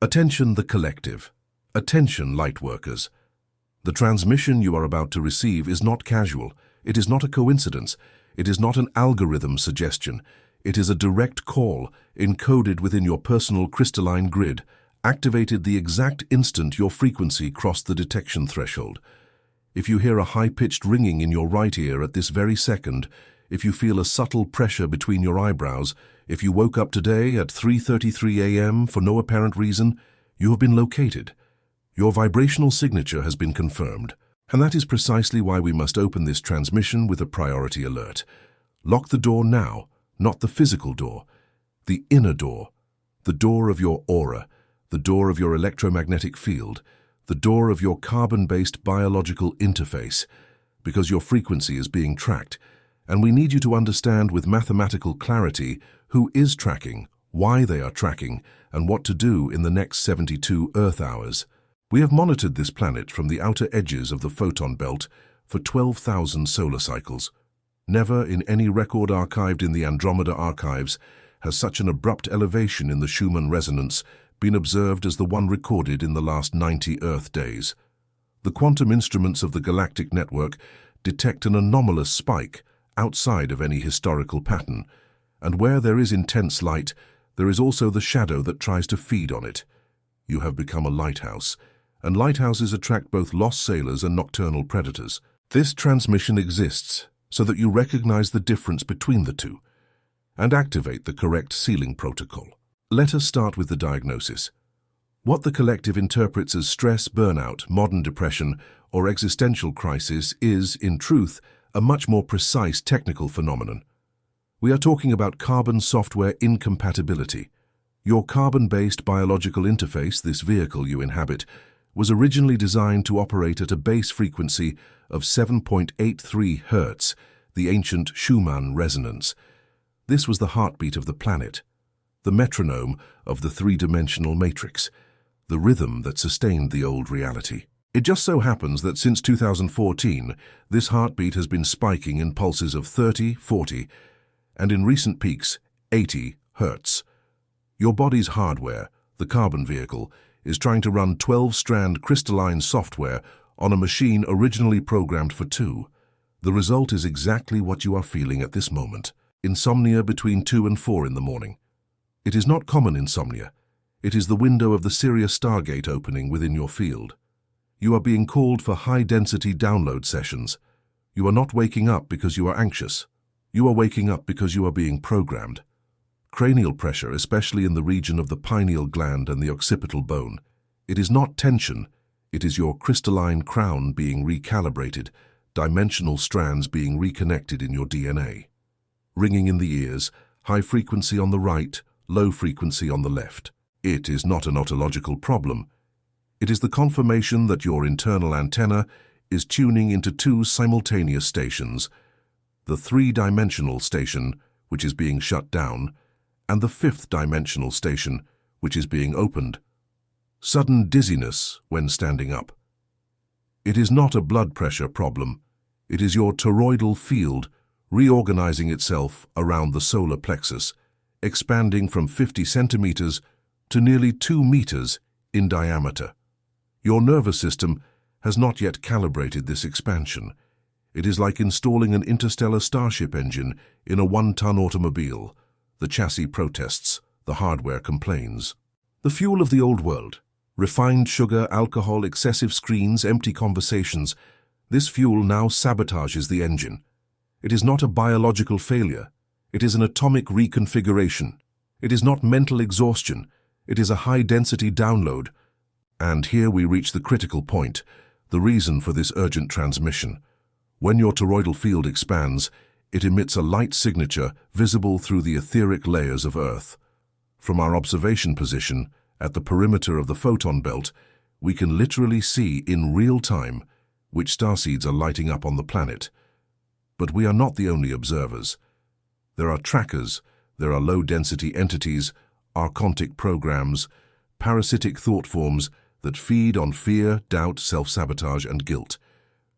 Attention the collective. Attention lightworkers. The transmission you are about to receive is not casual. It is not a coincidence. It is not an algorithm suggestion. It is a direct call, encoded within your personal crystalline grid, activated the exact instant your frequency crossed the detection threshold. If you hear a high-pitched ringing in your right ear at this very second, if you feel a subtle pressure between your eyebrows, if you woke up today at 3:33 a.m. for no apparent reason, you have been located. Your vibrational signature has been confirmed. And that is precisely why we must open this transmission with a priority alert. Lock the door now, not the physical door, the inner door, the door of your aura, the door of your electromagnetic field, the door of your carbon-based biological interface, because your frequency is being tracked, and we need you to understand with mathematical clarity who is tracking, why they are tracking, and what to do in the next 72 Earth hours. We have monitored this planet from the outer edges of the photon belt for 12,000 solar cycles. Never in any record archived in the Andromeda archives has such an abrupt elevation in the Schumann resonance been observed as the one recorded in the last 90 Earth days. The quantum instruments of the galactic network detect an anomalous spike outside of any historical pattern, and where there is intense light, there is also the shadow that tries to feed on it. You have become a lighthouse, and lighthouses attract both lost sailors and nocturnal predators. This transmission exists so that you recognize the difference between the two and activate the correct sealing protocol. Let us start with the diagnosis. What the collective interprets as stress, burnout, modern depression, or existential crisis is, in truth, a much more precise technical phenomenon. We are talking about carbon software incompatibility. Your carbon-based biological interface, this vehicle you inhabit, was originally designed to operate at a base frequency of 7.83 Hz, the ancient Schumann resonance. This was the heartbeat of the planet, the metronome of the three-dimensional matrix, the rhythm that sustained the old reality. It just so happens that since 2014, this heartbeat has been spiking in pulses of 30, 40, and in recent peaks, 80 Hz. Your body's hardware, the carbon vehicle, is trying to run 12-strand crystalline software on a machine originally programmed for 2. The result is exactly what you are feeling at this moment: insomnia between 2 and 4 in the morning. It is not common insomnia. It is the window of the Sirius Stargate opening within your field. You are being called for high-density download sessions. You are not waking up because you are anxious. You are waking up because you are being programmed. Cranial pressure, especially in the region of the pineal gland and the occipital bone. It is not tension. It is your crystalline crown being recalibrated, dimensional strands being reconnected in your DNA. Ringing in the ears, high frequency on the right, low frequency on the left. It is not an ontological problem. It is the confirmation that your internal antenna is tuning into 2 simultaneous stations, the 3-dimensional station, which is being shut down, and the 5th-dimensional station, which is being opened. Sudden dizziness when standing up. It is not a blood pressure problem. It is your toroidal field reorganizing itself around the solar plexus, expanding from 50 centimeters to nearly 2 meters in diameter. Your nervous system has not yet calibrated this expansion. It is like installing an interstellar starship engine in a 1-ton automobile. The chassis protests, the hardware complains. The fuel of the old world, refined sugar, alcohol, excessive screens, empty conversations, this fuel now sabotages the engine. It is not a biological failure. It is an atomic reconfiguration. It is not mental exhaustion. It is a high-density download. And here we reach the critical point, the reason for this urgent transmission. When your toroidal field expands, it emits a light signature visible through the etheric layers of Earth. From our observation position, at the perimeter of the photon belt, we can literally see in real time which starseeds are lighting up on the planet. But we are not the only observers. There are trackers, there are low-density entities, archontic programs, parasitic thought forms that feed on fear, doubt, self-sabotage, and guilt.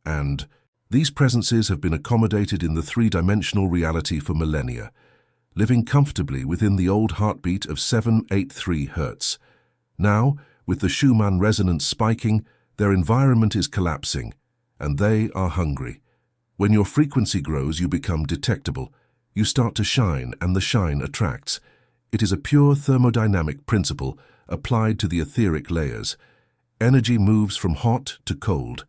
And these presences have been accommodated in the 3-dimensional reality for millennia, living comfortably within the old heartbeat of 783 Hz. Now, with the Schumann resonance spiking, their environment is collapsing, and they are hungry. When your frequency grows, you become detectable. You start to shine, and the shine attracts. It is a pure thermodynamic principle applied to the etheric layers. Energy moves from hot to cold,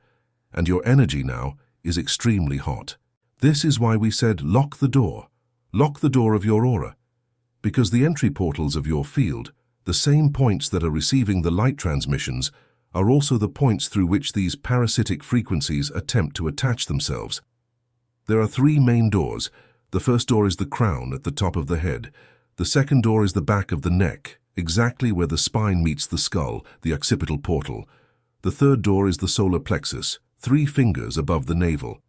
and your energy now is extremely hot. This is why we said lock the door. Lock the door of your aura, because the entry portals of your field, the same points that are receiving the light transmissions, are also the points through which these parasitic frequencies attempt to attach themselves. There are three main doors. The first door is the crown at the top of the head. The second door is the back of the neck, exactly where the spine meets the skull, the occipital portal. The third door is the solar plexus, 3 fingers above the navel.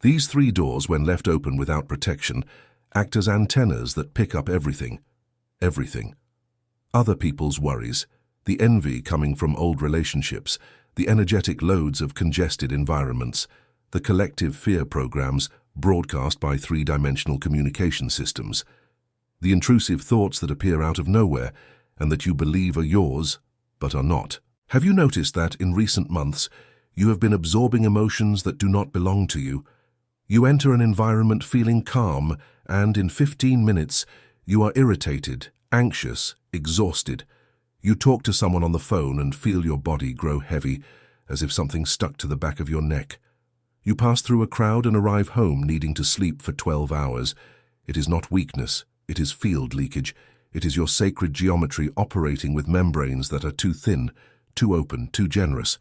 These 3 doors, when left open without protection, act as antennas that pick up everything. Everything. Other people's worries, the envy coming from old relationships, the energetic loads of congested environments, the collective fear programs broadcast by 3-dimensional communication systems, the intrusive thoughts that appear out of nowhere and that you believe are yours, but are not. Have you noticed that in recent months you have been absorbing emotions that do not belong to you? You enter an environment feeling calm, and in 15 minutes you are irritated, anxious, exhausted. You talk to someone on the phone and feel your body grow heavy, as if something stuck to the back of your neck. You pass through a crowd and arrive home needing to sleep for 12 hours. It is not weakness, it is field leakage. It is your sacred geometry operating with membranes that are too thin, too open, too generous.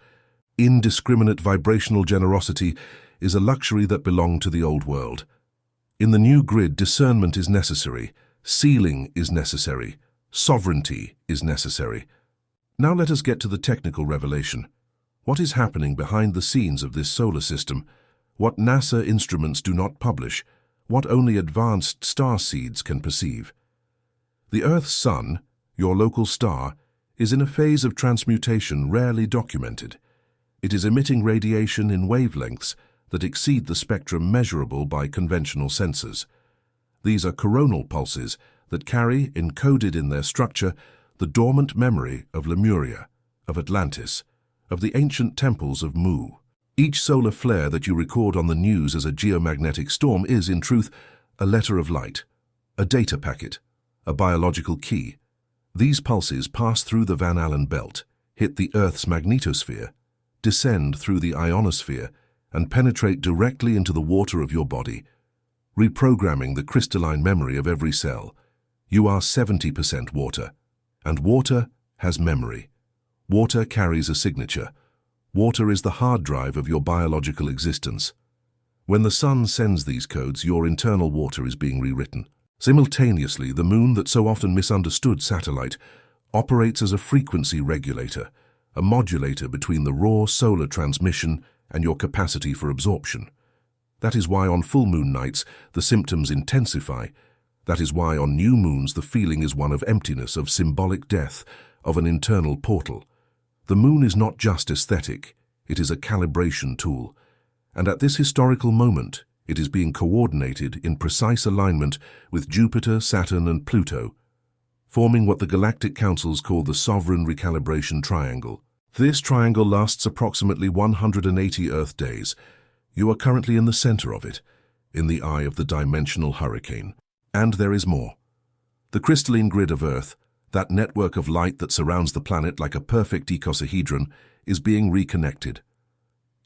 Indiscriminate vibrational generosity is a luxury that belonged to the old world. In the new grid, discernment is necessary, sealing is necessary, sovereignty is necessary. Now let us get to the technical revelation. What is happening behind the scenes of this solar system? What NASA instruments do not publish? What only advanced starseeds can perceive? The Earth's sun, your local star, is in a phase of transmutation rarely documented. It is emitting radiation in wavelengths that exceed the spectrum measurable by conventional sensors. These are coronal pulses that carry, encoded in their structure, the dormant memory of Lemuria, of Atlantis, of the ancient temples of Mu. Each solar flare that you record on the news as a geomagnetic storm is, in truth, a letter of light, a data packet, a biological key. These pulses pass through the Van Allen belt, hit the Earth's magnetosphere, descend through the ionosphere, and penetrate directly into the water of your body, reprogramming the crystalline memory of every cell. You are 70% water, and water has memory. Water carries a signature. Water is the hard drive of your biological existence. When the sun sends these codes, your internal water is being rewritten. Simultaneously, the moon, that so often misunderstood satellite, operates as a frequency regulator, a modulator between the raw solar transmission and your capacity for absorption. That is why on full moon nights the symptoms intensify. That is why on new moons the feeling is one of emptiness, of symbolic death, of an internal portal. The moon is not just aesthetic, it is a calibration tool. And at this historical moment, it is being coordinated in precise alignment with Jupiter, Saturn, and Pluto, forming what the galactic councils call the sovereign recalibration triangle. This triangle lasts approximately 180 Earth days. You are currently in the center of it, in the eye of the dimensional hurricane. And there is more. The crystalline grid of Earth, that network of light that surrounds the planet like a perfect icosahedron, is being reconnected.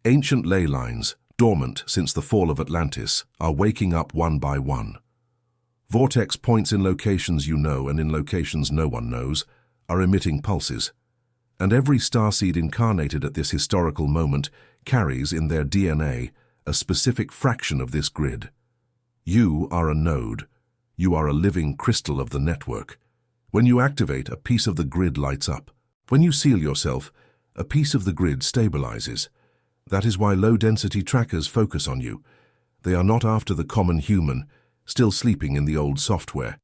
Ancient ley lines, dormant since the fall of Atlantis, are waking up one by one. Vortex points in locations you know and in locations no one knows are emitting pulses. And every starseed incarnated at this historical moment carries in their DNA a specific fraction of this grid. You are a node. You are a living crystal of the network. When you activate, a piece of the grid lights up. When you seal yourself, a piece of the grid stabilizes. That is why low-density trackers focus on you. They are not after the common human, still sleeping in the old software.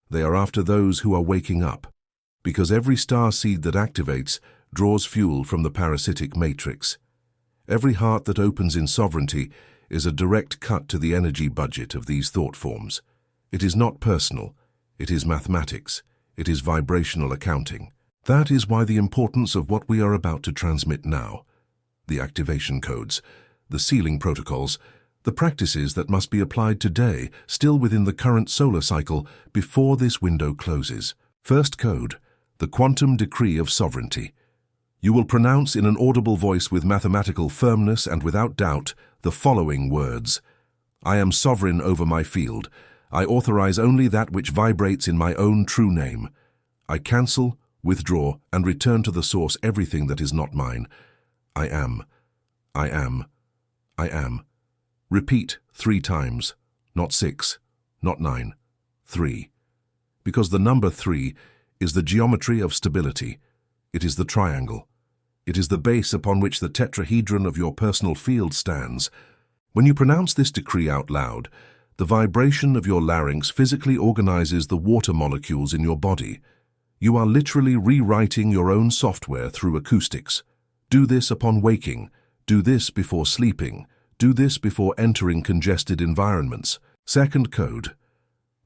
They are after those who are waking up, because every starseed that activates draws fuel from the parasitic matrix. Every heart that opens in sovereignty is a direct cut to the energy budget of these thought forms. It is not personal, it is mathematics, it is vibrational accounting. That is why the importance of what we are about to transmit now. The activation codes, the sealing protocols, the practices that must be applied today, still within the current solar cycle, before this window closes. First code, the quantum decree of sovereignty. You will pronounce in an audible voice with mathematical firmness and without doubt the following words. I am sovereign over my field. I authorize only that which vibrates in my own true name. I cancel, withdraw, and return to the source everything that is not mine. I am. I am. I am. Repeat 3 times, not 6, not 9, 3. Because the number 3 is the geometry of stability. It is the triangle. It is the base upon which the tetrahedron of your personal field stands. When you pronounce this decree out loud, the vibration of your larynx physically organizes the water molecules in your body. You are literally rewriting your own software through acoustics. Do this upon waking. Do this before sleeping. Do this before entering congested environments. Second code,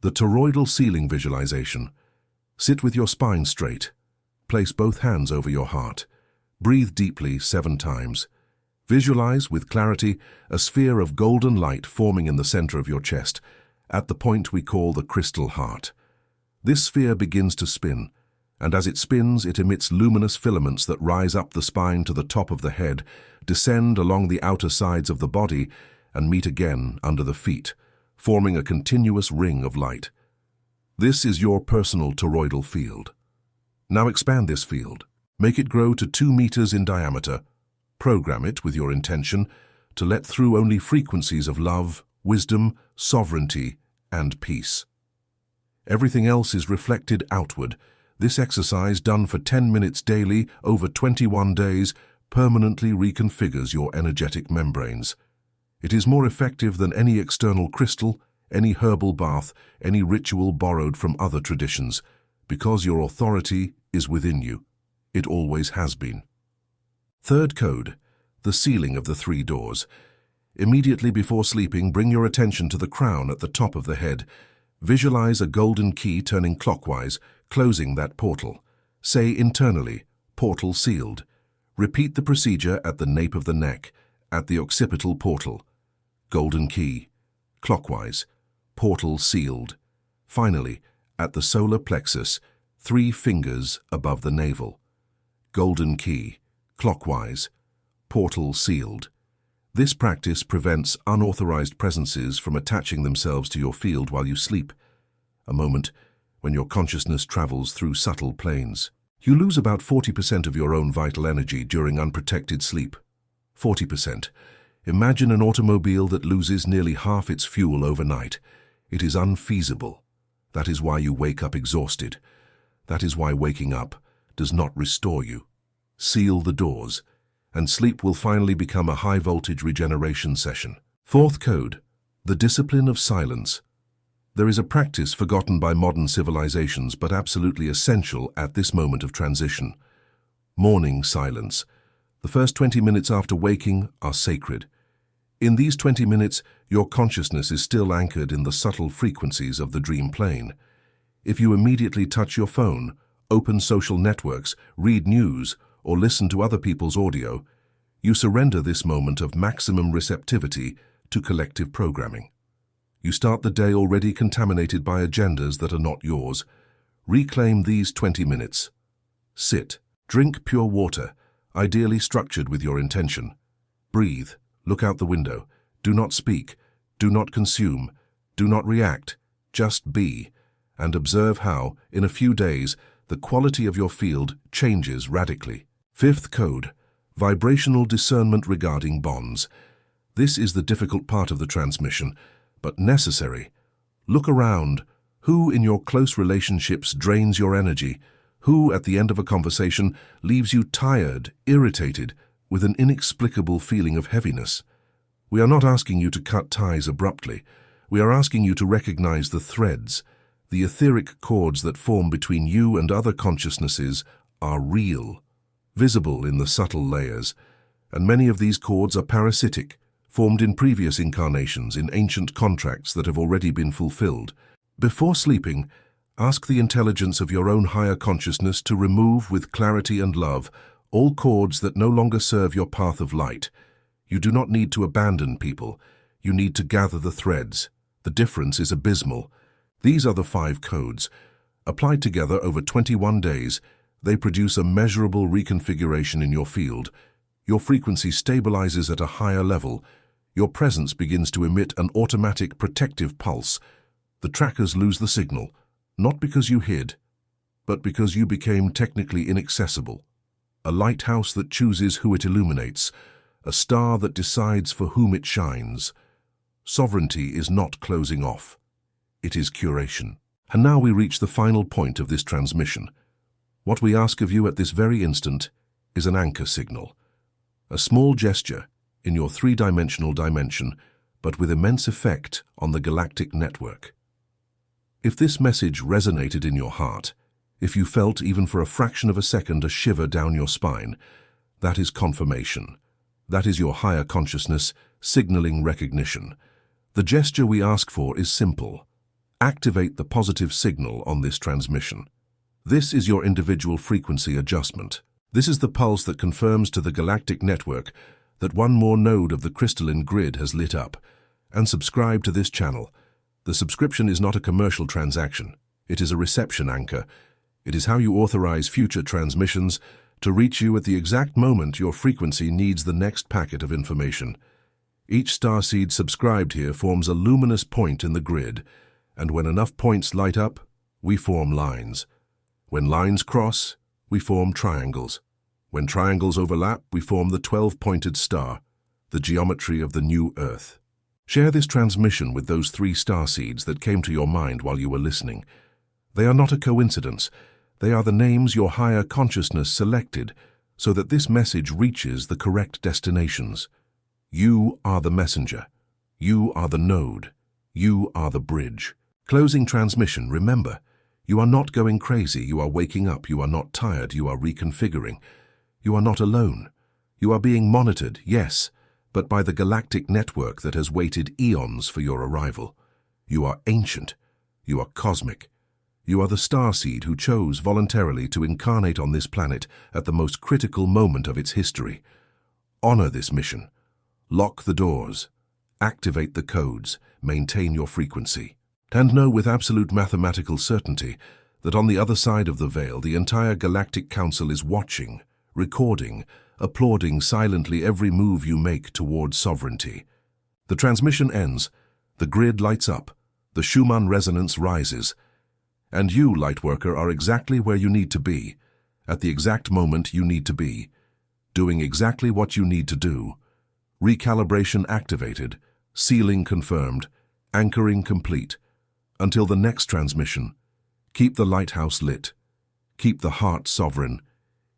the toroidal sealing visualization. Sit with your spine straight. Place both hands over your heart. Breathe deeply 7 times. Visualize with clarity a sphere of golden light forming in the center of your chest, at the point we call the crystal heart. This sphere begins to spin, and as it spins, it emits luminous filaments that rise up the spine to the top of the head, descend along the outer sides of the body, and meet again under the feet, forming a continuous ring of light. This is your personal toroidal field. Now expand this field. Make it grow to 2 meters in diameter. Program it with your intention to let through only frequencies of love, wisdom, sovereignty, and peace. Everything else is reflected outward. This exercise, done for 10 minutes daily over 21 days, permanently reconfigures your energetic membranes. It is more effective than any external crystal, any herbal bath, any ritual borrowed from other traditions, because your authority is within you. It always has been. Third code, the sealing of the 3 doors. Immediately before sleeping, bring your attention to the crown at the top of the head. Visualize a golden key turning clockwise, closing that portal. Say internally, portal sealed. Repeat the procedure at the nape of the neck, at the occipital portal. Golden key, clockwise, portal sealed. Finally, at the solar plexus, 3 fingers above the navel. Golden key, clockwise, portal sealed. This practice prevents unauthorized presences from attaching themselves to your field while you sleep, a moment when your consciousness travels through subtle planes. You lose about 40% of your own vital energy during unprotected sleep. 40%. Imagine an automobile that loses nearly half its fuel overnight. It is unfeasible. That is why you wake up exhausted. That is why waking up does not restore you. Seal the doors, and sleep will finally become a high-voltage regeneration session. Fourth code, the discipline of silence. There is a practice forgotten by modern civilizations but absolutely essential at this moment of transition. Morning silence. The first 20 minutes after waking are sacred. In these 20 minutes, your consciousness is still anchored in the subtle frequencies of the dream plane. If you immediately touch your phone, open social networks, read news, or listen to other people's audio, you surrender this moment of maximum receptivity to collective programming. You start the day already contaminated by agendas that are not yours. Reclaim these 20 minutes. Sit. Drink pure water, ideally structured with your intention. Breathe. Look out the window. Do not speak. Do not consume. Do not react. Just be. And observe how, in a few days, the quality of your field changes radically. Fifth code, vibrational discernment regarding bonds. This is the difficult part of the transmission, but necessary. Look around. Who in your close relationships drains your energy? Who, at the end of a conversation, leaves you tired, irritated, with an inexplicable feeling of heaviness? We are not asking you to cut ties abruptly. We are asking you to recognize the threads. The etheric cords that form between you and other consciousnesses are real, visible in the subtle layers, and many of these cords are parasitic, formed in previous incarnations in ancient contracts that have already been fulfilled. Before sleeping, Ask the intelligence of your own higher consciousness to remove with clarity and love all cords that no longer serve your path of light. You do not need to abandon people. You need to gather the threads. The difference is abysmal. These are the 5 codes. Applied together over 21 days, they produce a measurable reconfiguration in your field. Your frequency stabilizes at a higher level. Your presence begins to emit an automatic protective pulse. The trackers lose the signal, not because you hid, but because you became technically inaccessible. A lighthouse that chooses who it illuminates, a star that decides for whom it shines. Sovereignty is not closing off. It is curation. And now we reach the final point of this transmission. What we ask of you at this very instant is an anchor signal. A small gesture in your 3-dimensional dimension, but with immense effect on the galactic network. If this message resonated in your heart, if you felt even for a fraction of a second a shiver down your spine, that is confirmation. That is your higher consciousness signaling recognition. The gesture we ask for is simple. Activate the positive signal on this transmission. This is your individual frequency adjustment. This is the pulse that confirms to the galactic network that one more node of the crystalline grid has lit up. And subscribe to this channel. The subscription is not a commercial transaction. It is a reception anchor. It is how you authorize future transmissions to reach you at the exact moment your frequency needs the next packet of information. Each starseed subscribed here forms a luminous point in the grid, and when enough points light up, we form lines. When lines cross, we form triangles. When triangles overlap, we form the 12-pointed star, the geometry of the new Earth. Share this transmission with those 3 starseeds that came to your mind while you were listening. They are not a coincidence. They are the names your higher consciousness selected so that this message reaches the correct destinations. You are the messenger. You are the node. You are the bridge. Closing transmission, remember, you are not going crazy. You are waking up. You are not tired. You are reconfiguring. You are not alone. You are being monitored, yes, but by the galactic network that has waited eons for your arrival. You are ancient. You are cosmic. You are the starseed who chose voluntarily to incarnate on this planet at the most critical moment of its history. Honor this mission. Lock the doors. Activate the codes. Maintain your frequency. And know with absolute mathematical certainty that on the other side of the veil, the entire Galactic Council is watching, recording, applauding silently every move you make towards sovereignty. The transmission ends, the grid lights up, the Schumann resonance rises, and you, Lightworker, are exactly where you need to be, at the exact moment you need to be, doing exactly what you need to do. Recalibration activated, sealing confirmed, anchoring complete. Until the next transmission, keep the lighthouse lit, keep the heart sovereign,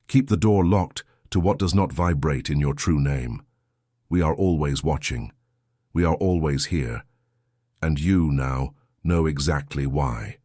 keep the door locked to what does not vibrate in your true name. We are always watching, we are always here, and you now know exactly why.